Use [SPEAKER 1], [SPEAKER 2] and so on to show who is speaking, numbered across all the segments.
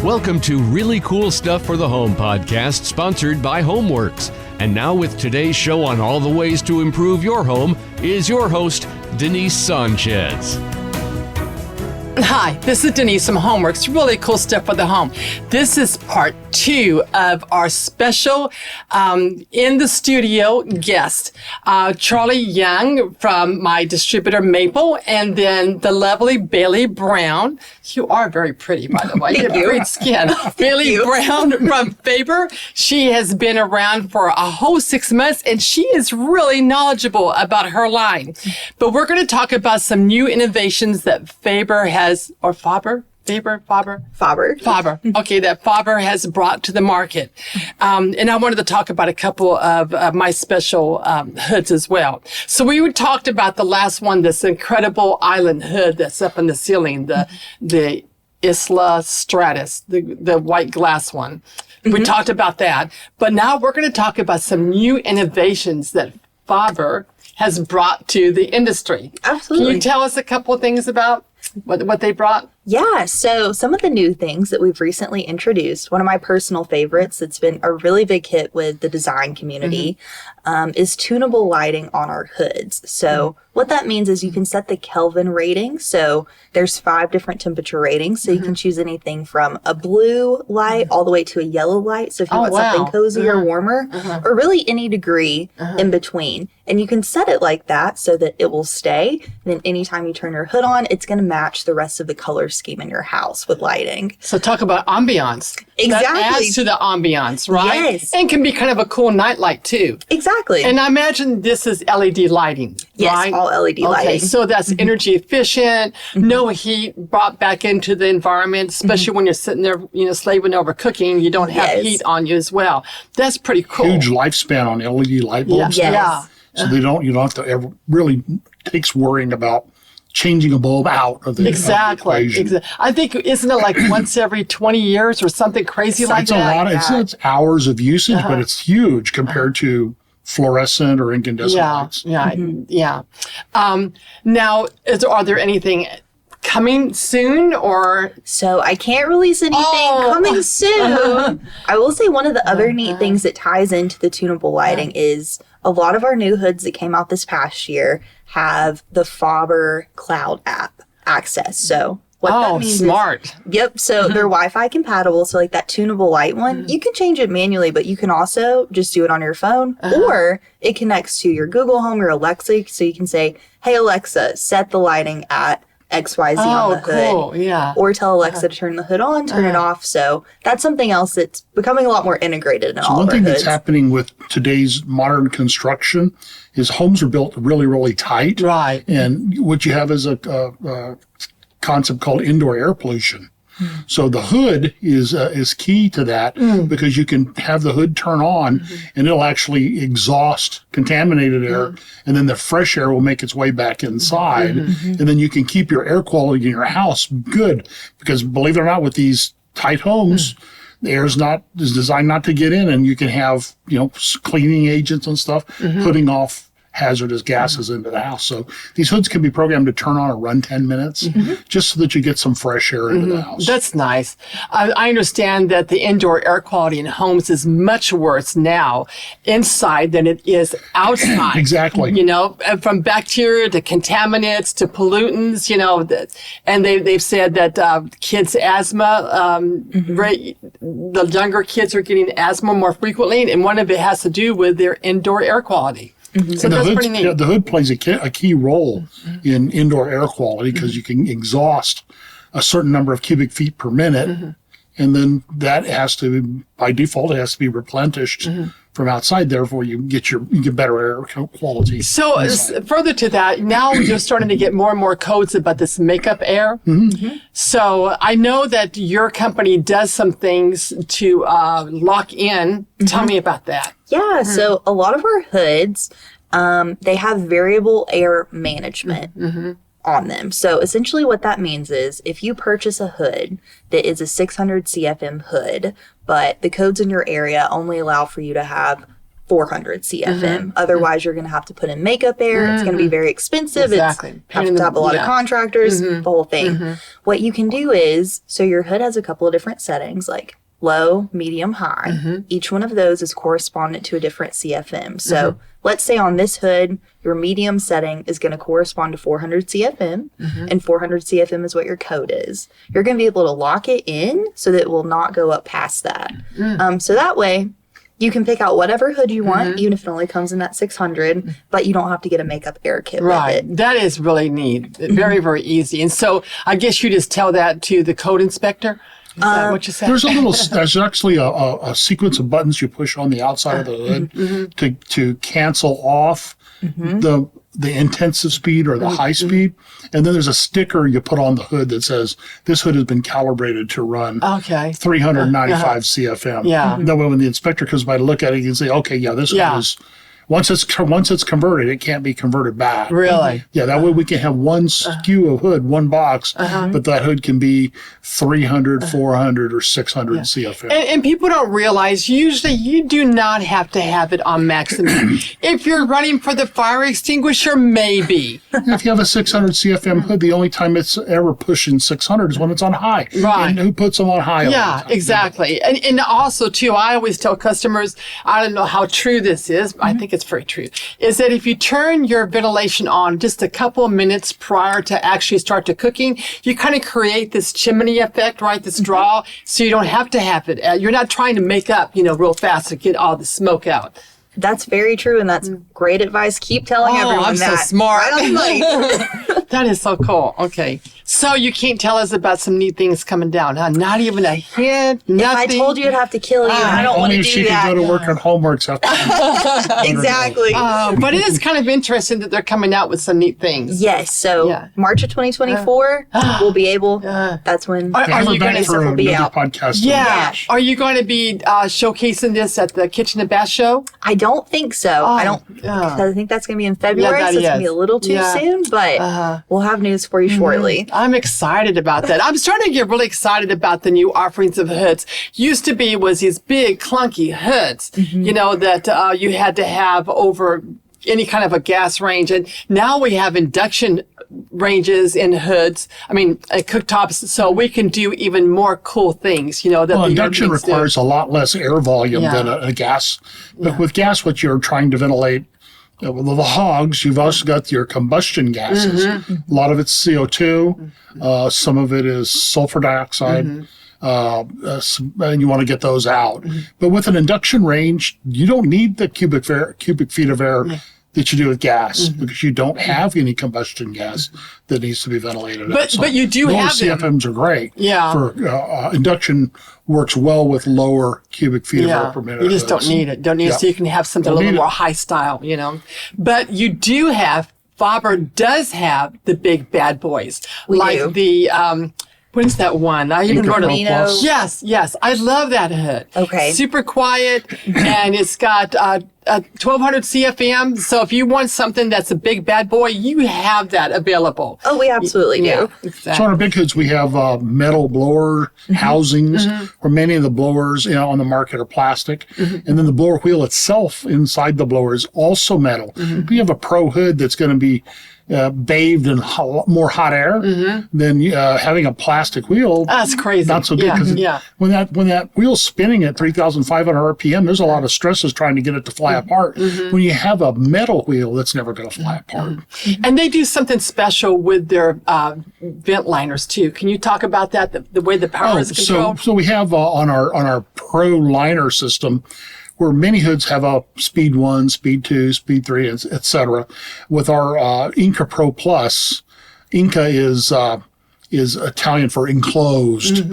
[SPEAKER 1] Welcome to Really Cool Stuff for the Home podcast, sponsored by HomeWorks. And now with today's show on all the ways to improve your home is your host, Denise Sanchez.
[SPEAKER 2] Hi, this is Denise from HomeWorks, Really Cool Stuff for the Home. This is part 2 of our special in the studio guest, Charle Young from my distributor Maple, and then the lovely Bailey Brown. You are very pretty, by the way. You have great skin. Bailey Brown from Faber. She has been around for a whole 6 months, and she is really knowledgeable about her line. But we're going to talk about some new innovations that Faber has, or Faber? Faber. Okay, that Faber has brought to the market. And I wanted to talk about a couple of my special hoods as well. So we talked about the last one, this incredible island hood that's up in the ceiling, the Isola Stratus, the white glass one. Mm-hmm. We talked about that. But now we're going to talk about some new innovations that Faber has brought to the industry.
[SPEAKER 3] Absolutely.
[SPEAKER 2] Can you tell us a couple of things about what they brought?
[SPEAKER 3] Yeah, so some of the new things that we've recently introduced, one of my personal favorites that's been a really big hit with the design community, is tunable lighting on our hoods. So what that means is you can set the Kelvin rating. So there's 5 different temperature ratings. So you can choose anything from a blue light all the way to a yellow light. So if you want something cozy or warmer, or really any degree in between. And you can set it like that so that it will stay. And then anytime you turn your hood on, it's going to match the rest of the color scheme in your house with lighting.
[SPEAKER 2] So talk about ambiance.
[SPEAKER 3] Exactly.
[SPEAKER 2] That adds to the ambiance, right?
[SPEAKER 3] Yes.
[SPEAKER 2] And can be kind of a cool night light too.
[SPEAKER 3] Exactly.
[SPEAKER 2] And I imagine this is LED lighting,
[SPEAKER 3] yes,
[SPEAKER 2] right?
[SPEAKER 3] all LED lighting.
[SPEAKER 2] Okay, so that's energy efficient, no heat brought back into the environment, especially when you're sitting there, slaving over cooking, you don't have heat on you as well. That's pretty cool.
[SPEAKER 4] Huge lifespan on LED light bulbs.
[SPEAKER 3] Yes.
[SPEAKER 2] Yeah.
[SPEAKER 4] So you don't have to ever really takes worrying about changing a bulb out of the equation.
[SPEAKER 2] I think, isn't it like once every 20 years or something crazy like
[SPEAKER 4] It's
[SPEAKER 2] that?
[SPEAKER 4] a lot. It's hours of usage, but it's huge compared to fluorescent or incandescent lights.
[SPEAKER 2] Yeah. Now, are there anything coming soon or?
[SPEAKER 3] So I can't release anything coming soon. I will say one of the other neat things that ties into the tunable lighting is a lot of our new hoods that came out this past year have the Faber Cloud app access. So what that means
[SPEAKER 2] smart.
[SPEAKER 3] So they're Wi-Fi compatible. So like that tunable light one, you can change it manually, but you can also just do it on your phone or it connects to your Google Home or Alexa. So you can say, hey, Alexa, set the lighting at XYZ on the hood.
[SPEAKER 2] Cool. Yeah.
[SPEAKER 3] Or tell Alexa to turn the hood on, turn it off. So that's something else that's becoming a lot more integrated in all of our hoods.
[SPEAKER 4] One thing that's happening with today's modern construction is homes are built really, really tight.
[SPEAKER 2] Right.
[SPEAKER 4] And what you have is a concept called indoor air pollution. So the hood is key to that because you can have the hood turn on and it'll actually exhaust contaminated air and then the fresh air will make its way back inside and then you can keep your air quality in your house good because believe it or not with these tight homes the air is designed not to get in and you can have cleaning agents and stuff putting off hazardous gases into the house. So these hoods can be programmed to turn on or run 10 minutes just so that you get some fresh air into the house. That's
[SPEAKER 2] nice. I understand that the indoor air quality in homes is much worse now inside than it is outside.
[SPEAKER 4] Exactly.
[SPEAKER 2] From bacteria to contaminants to pollutants, and they've said that kids' asthma, the younger kids are getting asthma more frequently, and one of it has to do with their indoor air quality. So that's pretty neat.
[SPEAKER 4] The hood plays a key role in indoor air quality because you can exhaust a certain number of cubic feet per minute, and then that has to, by default, it has to be replenished from outside. Therefore, you get better air quality.
[SPEAKER 2] So further to that, now you're starting to get more and more codes about this makeup air. So I know that your company does some things to lock in. Tell me about that.
[SPEAKER 3] Yeah, so a lot of our hoods, they have variable air management on them. So essentially what that means is if you purchase a hood that is a 600 CFM hood, but the codes in your area only allow for you to have 400 CFM. Otherwise, you're going to have to put in makeup air. It's going to be very expensive.
[SPEAKER 2] Exactly.
[SPEAKER 3] It's have to have a lot of contractors, the whole thing. What you can do is, so your hood has a couple of different settings, like low, medium, high. Each one of those is correspondent to a different CFM. So let's say on this hood, your medium setting is going to correspond to 400 CFM, and 400 CFM is what your code is. You're going to be able to lock it in so that it will not go up past that. So that way, you can pick out whatever hood you want, even if it only comes in that 600, but you don't have to get a makeup air kit with it.
[SPEAKER 2] That is really neat. Very, very easy. And so I guess you just tell that to the code inspector. Is that what you said?
[SPEAKER 4] There's actually a sequence of buttons you push on the outside of the hood to cancel off the intensive speed or the high speed. And then there's a sticker you put on the hood that says, this hood has been calibrated to run 395 CFM.
[SPEAKER 2] Yeah.
[SPEAKER 4] That way when the inspector comes by to look at it, he can say, okay, this hood is, once it's converted, it can't be converted back.
[SPEAKER 2] Really?
[SPEAKER 4] Yeah, that way we can have one SKU of hood, one box, but that hood can be 300, 400, or 600 CFM.
[SPEAKER 2] And people don't realize, usually you do not have to have it on maximum. If you're running for the fire extinguisher, maybe.
[SPEAKER 4] If you have a 600 CFM hood, the only time it's ever pushing 600 is when it's on high.
[SPEAKER 2] Right.
[SPEAKER 4] And who puts them on high all the time?
[SPEAKER 2] Exactly. And also, too, I always tell customers, I don't know how true this is, but I think it's very true, is that if you turn your ventilation on just a couple of minutes prior to actually start to cooking, you kind of create this chimney effect, right? This draw, so you don't have to have it. You're not trying to make up, real fast to get all the smoke out.
[SPEAKER 3] That's very true, and that's great advice. Keep telling everyone
[SPEAKER 2] I'm
[SPEAKER 3] that.
[SPEAKER 2] so smart.
[SPEAKER 3] Right on the mic.
[SPEAKER 2] That is so cool. Okay. So you can't tell us about some neat things coming down, huh? Not even a hint, nothing.
[SPEAKER 3] If I told you, it'd have to kill you. I don't want
[SPEAKER 4] Only
[SPEAKER 3] to
[SPEAKER 4] if
[SPEAKER 3] do
[SPEAKER 4] she
[SPEAKER 3] that.
[SPEAKER 4] could go to work on homeworks after.
[SPEAKER 3] Exactly.
[SPEAKER 2] But it is kind of interesting that they're coming out with some neat things.
[SPEAKER 3] Yes. So March of 2024, we'll be able. That's when
[SPEAKER 2] Are you
[SPEAKER 4] back
[SPEAKER 2] going
[SPEAKER 4] for
[SPEAKER 3] will be
[SPEAKER 4] another
[SPEAKER 3] out.
[SPEAKER 4] podcast.
[SPEAKER 2] Yeah. Are you going to be showcasing this at the Kitchen and Bath Show?
[SPEAKER 3] I don't think so. I don't. I think that's going to be in February,
[SPEAKER 2] that
[SPEAKER 3] so it's going to
[SPEAKER 2] is.
[SPEAKER 3] be a little too soon. But we'll have news for you shortly.
[SPEAKER 2] I'm excited about that. I'm starting to get really excited about the new offerings of hoods. Used to be was these big clunky hoods, that you had to have over any kind of a gas range. And now we have induction ranges in hoods, cooktops, so we can do even more cool things, that the
[SPEAKER 4] induction
[SPEAKER 2] Europeans do.
[SPEAKER 4] requires a lot less air volume than a gas. But with gas, what you're trying to ventilate, with the hogs, you've also got your combustion gases. A lot of it's CO2. Some of it is sulfur dioxide. And you want to get those out. But with an induction range, you don't need the cubic feet of air that you do with gas because you don't have any combustion gas that needs to be ventilated.
[SPEAKER 2] But you do
[SPEAKER 4] lower
[SPEAKER 2] have them.
[SPEAKER 4] CFMs are great.
[SPEAKER 2] Yeah.
[SPEAKER 4] For induction works well with lower cubic feet of air per minute.
[SPEAKER 2] You just don't need it. So you can have something a little more high style, But you do have, Faber does have the big bad boys.
[SPEAKER 3] We
[SPEAKER 2] like
[SPEAKER 3] do.
[SPEAKER 2] the, what is that one? I even wrote
[SPEAKER 3] Camino.
[SPEAKER 2] it. Yes. I love that hood.
[SPEAKER 3] Okay.
[SPEAKER 2] Super quiet, and it's got 1200 CFM. So if you want something that's a big bad boy, you have that available.
[SPEAKER 3] Oh, we absolutely do.
[SPEAKER 2] Exactly.
[SPEAKER 4] So on our big hoods, we have metal blower housings, where many of the blowers on the market are plastic. And then the blower wheel itself inside the blower is also metal. If you have a pro hood that's going to be bathed in more hot air than having a plastic wheel.
[SPEAKER 2] That's crazy.
[SPEAKER 4] Not so good because when that wheel's spinning at 3,500 RPM, there's a lot of stresses trying to get it to fly apart. When you have a metal wheel, that's never going to fly apart.
[SPEAKER 2] And they do something special with their vent liners too. Can you talk about that? The way the power is controlled.
[SPEAKER 4] So we have on our Pro liner system, where many hoods have a speed 1, speed 2, speed 3, et cetera. With our Inca Pro Plus, Inca is Italian for enclosed.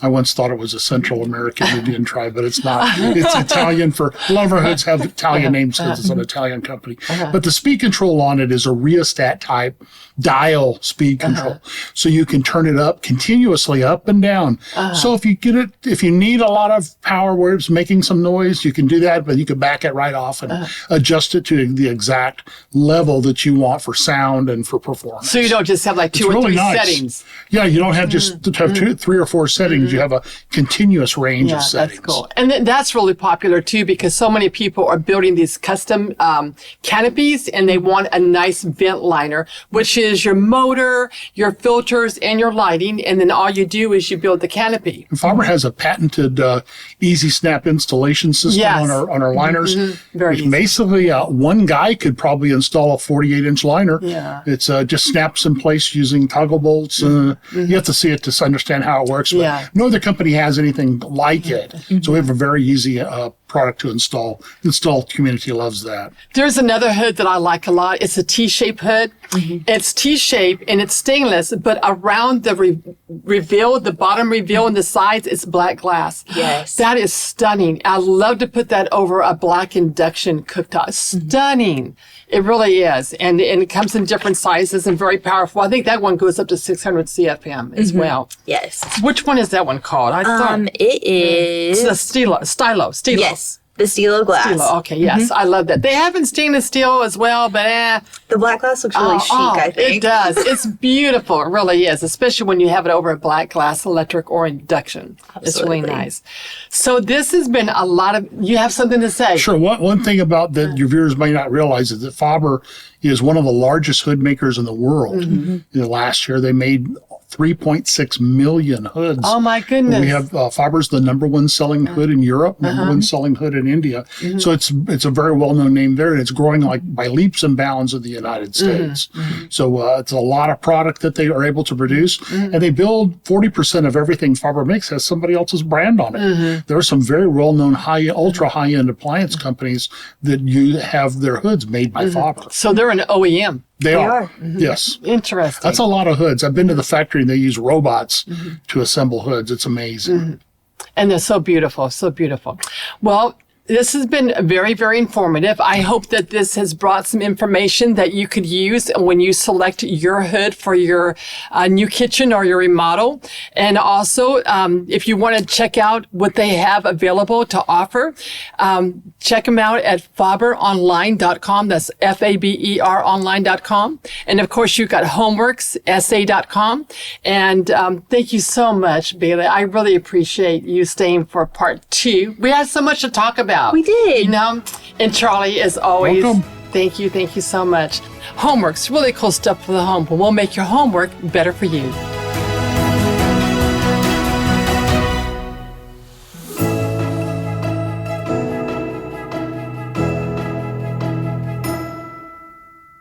[SPEAKER 4] I once thought it was a Central American Indian tribe, but it's not. It's Italian for, a lot of our hoods have Italian names because it's an Italian company. But the speed control on it is a rheostat type dial speed control. So you can turn it up continuously up and down. So if you need a lot of power where it's making some noise, you can do that, but you can back it right off and adjust it to the exact level that you want for sound and for performance.
[SPEAKER 2] So you don't just have like two or three settings.
[SPEAKER 4] Yeah, you don't have just to have 3 or 4 settings. You have a continuous range of settings.
[SPEAKER 2] That's cool. And that's really popular too, because so many people are building these custom canopies, and they want a nice vent liner, which is your motor, your filters, and your lighting. And then all you do is you build the canopy.
[SPEAKER 4] And Faber has a patented easy snap installation system on our liners.
[SPEAKER 2] Very easy.
[SPEAKER 4] Basically, one guy could probably install a 48-inch liner.
[SPEAKER 2] Yeah.
[SPEAKER 4] It's just snaps in place using toggle bolts. You have to see it to understand how it works. But no other company has anything like it. So we have a very easy product to install. The install community loves that.
[SPEAKER 2] There's another hood that I like a lot. It's a T-shape hood. It's T-shaped and it's stainless, but around the reveal, the bottom reveal and the sides, it's black glass.
[SPEAKER 3] Yes.
[SPEAKER 2] That is stunning. I love to put that over a black induction cooktop. Stunning. It really is. And it comes in different sizes and very powerful. I think that one goes up to 600 CFM as well.
[SPEAKER 3] Yes.
[SPEAKER 2] Which one is that one called? I thought
[SPEAKER 3] It is...
[SPEAKER 2] it's the Stylo.
[SPEAKER 3] Yes. The Stilo glass.
[SPEAKER 2] Stilo. Okay, yes. I love that. They have in stainless steel as well, but
[SPEAKER 3] The black glass looks really chic, I think.
[SPEAKER 2] It does. It's beautiful. It really is, especially when you have it over a black glass, electric, or induction.
[SPEAKER 3] Absolutely.
[SPEAKER 2] It's really nice. So this has been a lot of, you have something to say?
[SPEAKER 4] Sure. One thing about that your viewers may not realize is that Faber is one of the largest hood makers in the world. Last year, they made 3.6 million hoods.
[SPEAKER 2] Oh my goodness.
[SPEAKER 4] We have Faber's the #1 selling hood in Europe, #1 selling hood in India. So it's a very well-known name there, and it's growing like by leaps and bounds in the United States. So it's a lot of product that they are able to produce, and they build 40% of everything Faber makes has somebody else's brand on it. There are some very well-known ultra high-end appliance companies that have their hoods made by Faber.
[SPEAKER 2] So they're an OEM.
[SPEAKER 4] They are. Yes.
[SPEAKER 2] Interesting.
[SPEAKER 4] That's a lot of hoods. I've been to the factory and they use robots to assemble hoods. It's amazing.
[SPEAKER 2] And they're so beautiful, so beautiful. Well, this has been very, very informative. I hope that this has brought some information that you could use when you select your hood for your new kitchen or your remodel. And also, if you want to check out what they have available to offer, check them out at faberonline.com. That's FABER online.com. And of course, you've got homeworkssa.com. And thank you so much, Bailey. I really appreciate you staying for part 2. We had so much to talk about.
[SPEAKER 3] We did.
[SPEAKER 2] You know, and Charlie, as always,
[SPEAKER 4] Welcome.
[SPEAKER 2] thank you so much. Homework's really cool stuff for the home, but we'll make your homework better for you.